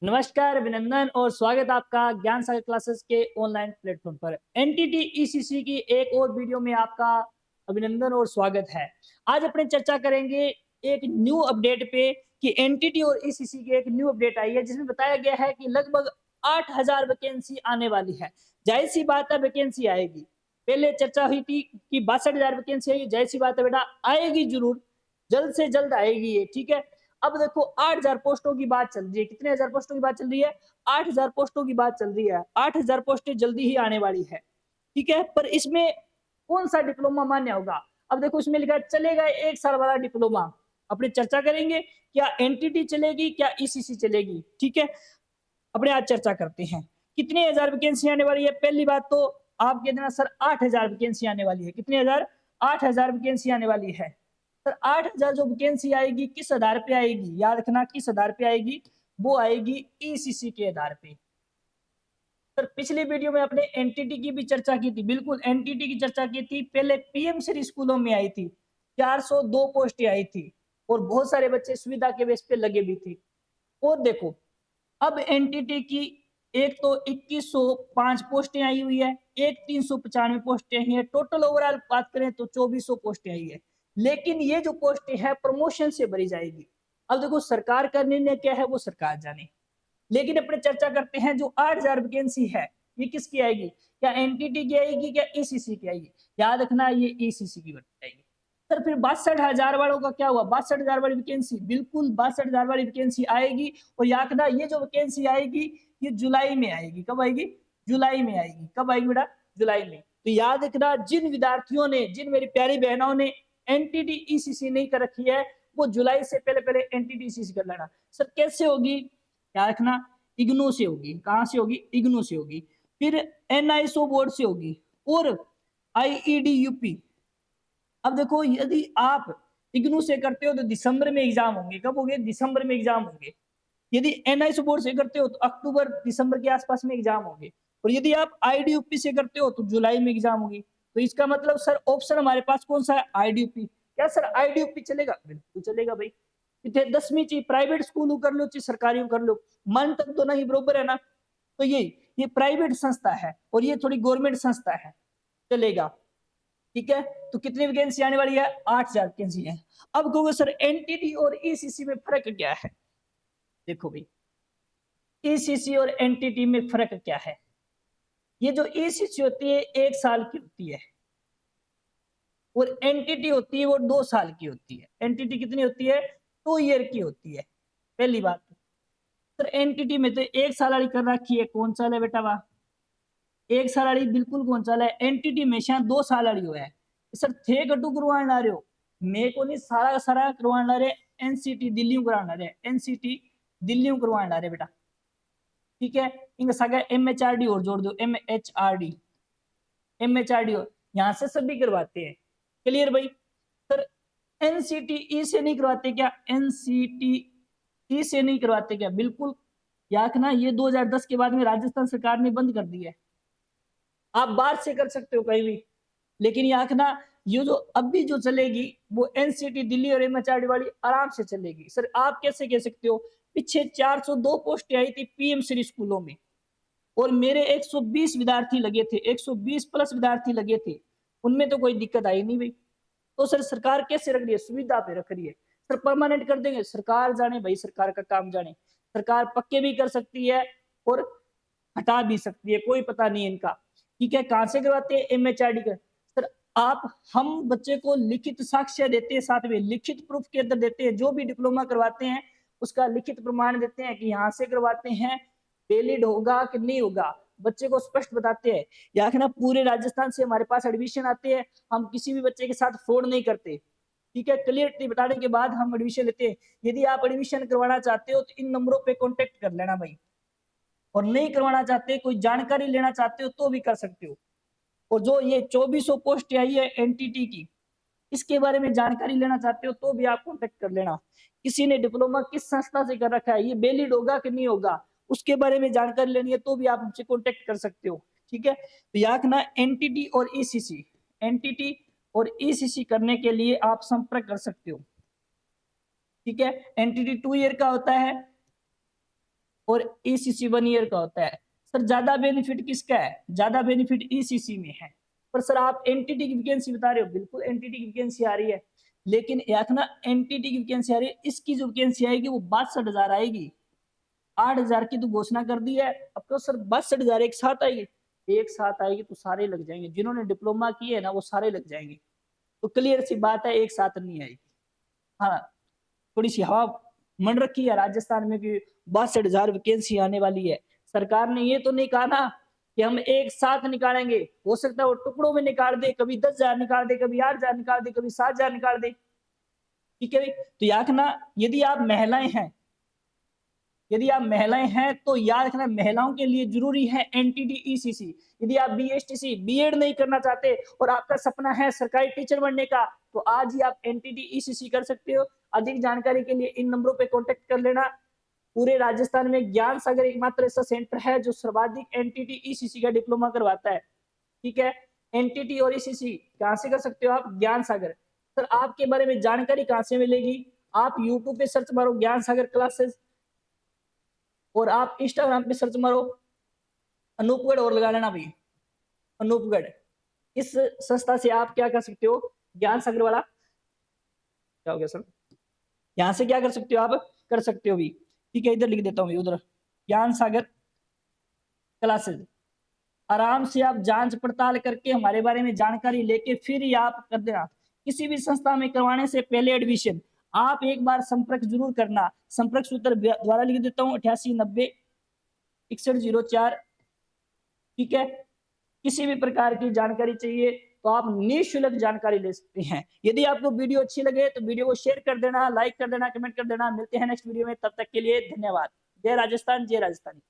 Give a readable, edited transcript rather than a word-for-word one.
नमस्कार, अभिनंदन और स्वागत आपका ज्ञान सागर क्लासेस के ऑनलाइन प्लेटफॉर्म पर। एनटीटी ईसीसी की एक और वीडियो में आपका अभिनंदन और स्वागत है। आज अपने चर्चा करेंगे एक न्यू अपडेट पे कि एनटीटी और ईसीसी की एक न्यू अपडेट आई है जिसमें बताया गया है कि लगभग 8000 वैकेंसी आने वाली है। जाहिर सी बात है वैकेंसी आएगी। पहले चर्चा हुई थी कि 62,000 वैकेंसी आएगी। जाहिर सी बात है बेटा, आएगी जरूर, जल्द से जल्द आएगी ये, ठीक है। अब देखो 8000 पोस्टों की बात चल रही है। कितने हजार पोस्टों की बात चल रही है? 8000 पोस्टों की बात चल रही है। 8000 पोस्टें जल्दी ही आने वाली है, ठीक है। पर इसमें कौन सा डिप्लोमा मान्य होगा? अब देखो इसमें लिखा है चलेगा 1 साल वाला डिप्लोमा। अपनी चर्चा करेंगे क्या एनटीटी चलेगी, क्या ईसीसी चलेगी, ठीक है। अपने आज चर्चा करते हैं कितने हजार वैकेंसी आने वाली है। पहली बात तो आप कह देना सर 8000 वैकेंसी आने वाली है। कितने हजार? 8000 वैकेंसी आने वाली है। सर 8000 जो वैकेंसी आएगी किस आधार पे आएगी? याद रखना किस आधार पे आएगी, वो आएगी ईसीसी के आधार पे। सर पिछली वीडियो में अपने एनटीटी की भी चर्चा की थी, बिल्कुल एनटीटी की चर्चा की थी। पहले पीएम श्री स्कूलों में आई थी, 402 पोस्ट आई थी और बहुत सारे बच्चे सुविधा के बेस पे लगे भी थे। और देखो अब एनटीटी की एक तो 2105 पोस्टें आई हुई है, एक 395 पोस्टें आई है। टोटल ओवरऑल बात करें तो 2400 पोस्टें आई है। लेकिन ये जो पोस्टें है प्रमोशन से भरी जाएगी। अब देखो सरकार का निर्णय क्या है वो सरकार जाने। लेकिन अपने चर्चा करते हैं जो 8000 वैकेंसी है ये किसकी आएगी? क्या एनटीटी की आएगी, क्या ईसीसी की आएगी? याद रखना ये ईसीसी की आएगी। सर फिर 62,000 वालों का क्या हुआ? 62,000 वाली वैकेंसी, बिल्कुल 62,000 वाली वैकेंसी आएगी। और याद रखना ये जो वैकेंसी आएगी ये जुलाई में आएगी। कब आएगी? जुलाई में आएगी। कब आएगी बेटा? जुलाई में। तो याद रखना जिन विद्यार्थियों ने, जिन मेरी प्यारी बहनों ने एनटीटी ईसीसी नहीं कर रखी है वो जुलाई से पहले पहले एनटीटी ईसीसी कर लेना। सर कैसे होगी? याद रखना इग्नू से होगी। कहां से होगी? इग्नू से होगी। फिर एनआईएसओ बोर्ड से होगी और आईईडी यूपी। अब देखो यदि आप इग्नू से करते हो तो दिसंबर में एग्जाम होंगे। कब होंगे? दिसंबर में एग्जाम होंगे। यदि एनआईएसओ बोर्ड से करते हो तो अक्टूबर दिसंबर के आसपास में एग्जाम होंगे। और यदि आप आईडीयूपी से करते हो तो जुलाई में एग्जाम होगी। तो इसका मतलब सर ऑप्शन हमारे पास कौन सा है? आईडीयूपी। क्या सर आईडीयूपी चलेगा? बिल्कुल चलेगा भाई। इतने 10वीं चाहिए प्राइवेट स्कूल कर लो चाहे सरकारी कर लो, मन तक तो नहीं बरोबर है ना। तो ये प्राइवेट संस्था है और ये थोड़ी गवर्नमेंट संस्था है, चलेगा, ठीक है। तो कितनी वैकेंसी आने वाली है? 8000 वैकेंसी है। अब कहोगे सर एनटीटी और ईसीसी में फर्क क्या है? देखो भाई ईसीसी और एनटीटी में फर्क क्या है। ये जो ईसीसी होती है 1 साल की होती है और एनटीटी होती है वो 2 साल की होती है। एनटीटी कितनी होती है? 2 ईयर की होती है। पहली बात सर एनटीटी में तो 1 साल वाली कर रखी है। कौन सा है बेटा? वाह, 1 साल वाली बिल्कुल कौन सा है। एनटीटी में 2 साल वाली हो है। सर थे कटू करवाने ला रहे हो, मेरे को नहीं सारा का सारा करवाने ला रहे। एनसीटी दिल्ली करवाने ला रहे, एनसीटी दिल्ली करवाने ला रहे बेटा, ठीक है। इनका सगा एमएचआरडी और जोड़ दो, एमएचआरडी। एमएचआरडी यहाँ से सभी करवाते हैं। क्लियर भाई? सर एनसीटी ई से नहीं करवाते क्या? एनसीटी ई से नहीं करवाते क्या? बिल्कुल। याद रखना ये 2010 के बाद में राजस्थान सरकार ने बंद कर दिया है। आप बाहर से कर सकते हो कहीं भी, लेकिन याद रखना ये जो अभी जो चलेगी वो एनसीटी दिल्ली और एमएचआरडी वाली आराम से चलेगी। सर आप कैसे कह सकते हो? पीछे 402 पोस्ट आई थी पीएम श्री स्कूलों में और मेरे 120 विद्यार्थी लगे थे, 120 प्लस विद्यार्थी लगे थे, उनमें तो कोई दिक्कत आई नहीं भाई। तो सर सरकार कैसे रख रही है? सुविधा पे रख रही है। सर परमानेंट कर देंगे, सरकार जाने भाई, सरकार का काम जाने। सरकार पक्के भी कर सकती है और हटा भी सकती है, कोई पता नहीं इनका, ठीक है। कहां से करवाते हैं? एमएचआरडी का। सर आप हम बच्चे को लिखित साक्ष्य देते हैं, साथ में लिखित प्रूफ के अंदर देते हैं। जो भी डिप्लोमा करवाते हैं उसका लिखित प्रमाण देते हैं कि यहाँ से करवाते हैं, वैलिड होगा कि नहीं होगा, बच्चे को स्पष्ट बताते हैं। या ना पूरे राजस्थान से हमारे पास एडमिशन आते हैं, हम किसी भी बच्चे के साथ फ्रॉड नहीं करते, ठीक है। क्लियरली बताने के बाद हम एडमिशन लेते हैं। यदि आप एडमिशन करवाना चाहते हो तो इन नंबरों पे कांटेक्ट कर लेना भाई। और नहीं करवाना चाहते, कोई जानकारी लेना चाहते हो तो भी कर सकते हो। और जो ये 2400 पोस्ट आई है एनटीटी की, इसके बारे में जानकारी लेना चाहते हो तो भी आप कांटेक्ट कर लेना। किसी ने डिप्लोमा किस संस्था से कर रखा है, ये वैलिड होगा कि नहीं होगा, उसके बारे में जानकारी लेनी है तो भी आप हमसे कांटेक्ट कर सकते हो, ठीक है। तो याद रखना एनटीटी और ईसीसी, एनटीटी और ईसीसी करने के लिए आप संपर्क कर सकते हो, ठीक है। एनटीटी 2 ईयर का होता है और ईसीसी 1 ईयर का होता है। सर ज्यादा बेनिफिट किसका है? ज्यादा बेनिफिट ईसीसी में है। पर सर आप एनटीटी की वैकेंसी बता रहे हो, बिल्कुल एनटीटी की वैकेंसी आ रही है, लेकिन याद ना एनटीटी की वैकेंसी आ रही है, इसकी जो वैकेंसी आएगी वो 62,000 आएगी। 8,000 की तो घोषणा कर दी है, अब तो सर 62,000 एक साथ आएगी। एक साथ आएगी तो सारे लग जाएंगे, जिन्होंने डिप्लोमा किए है ना वो सारे लग जाएंगे। तो क्लियर सी बात है, एक साथ नहीं आएगी। हाँ, थोड़ी सी हवा मन रखी है राजस्थान में कि 62,000 वैकेंसी आने वाली है। सरकार ने ये तो नहीं कहा ना कि हम एक साथ निकालेंगे, हो सकता है वो टुकड़ों में निकाल दे, कभी 10,000 निकाल दे, कभी 8,000 निकाल दे, कभी 7,000 निकाल दे। ठीक है, तो याद रखना यदि आप महिलाएं हैं, यदि आप महिलाएं हैं तो याद रखना महिलाओं के लिए जरूरी है एनटीटी ईसीसी। यदि आप बीएसटीसी बीएड नहीं करना चाहते और आपका सपना है सरकारी टीचर बनने का, तो आज ही आप एनटीटी ईसीसी कर सकते हो। अधिक जानकारी के लिए इन नंबरों पे कांटेक्ट कर लेना। पूरे राजस्थान में ज्ञान सागर एकमात्र ऐसा सेंटर है जो सर्वाधिक एनटीटी ईसीसी का डिप्लोमा करवाता है। ठीक है, एनटीटी और ईसीसी कहां से कर सकते हो आप? ज्ञान सागर। सर आपके बारे में जानकारी कहां से मिलेगी? आप यूट्यूब पे सर्च मारो ज्ञान सागर क्लासेस, और आप इंस्टाग्राम पे सर्च मारो अनूपगढ़ और लगा लेना भाई, अनूपगढ़। इस संस्था से आप क्या कर सकते हो? ज्ञान सागर वाला क्या हो गया सर, यहां से क्या कर सकते हो? आप कर सकते हो भी। ठीक है, इधर लिख देता हूँ उधर ज्ञान सागर क्लासेस। आराम से आप जांच पड़ताल करके हमारे बारे में जानकारी लेके फिर ही आप कर देना। किसी भी संस्था में करवाने से पहले एडमिशन आप एक बार संपर्क जरूर करना। संपर्क सूत्र द्वारा लिख देता हूँ 8890 6104। ठीक है, किसी भी प्रकार की जानकारी चाहिए तो आप निःशुल्क जानकारी ले सकते हैं। यदि आपको वीडियो अच्छी लगे तो वीडियो को शेयर कर देना, लाइक कर देना, कमेंट कर देना। मिलते हैं नेक्स्ट वीडियो में, तब तक के लिए धन्यवाद। जय राजस्थान, जय राजस्थानी।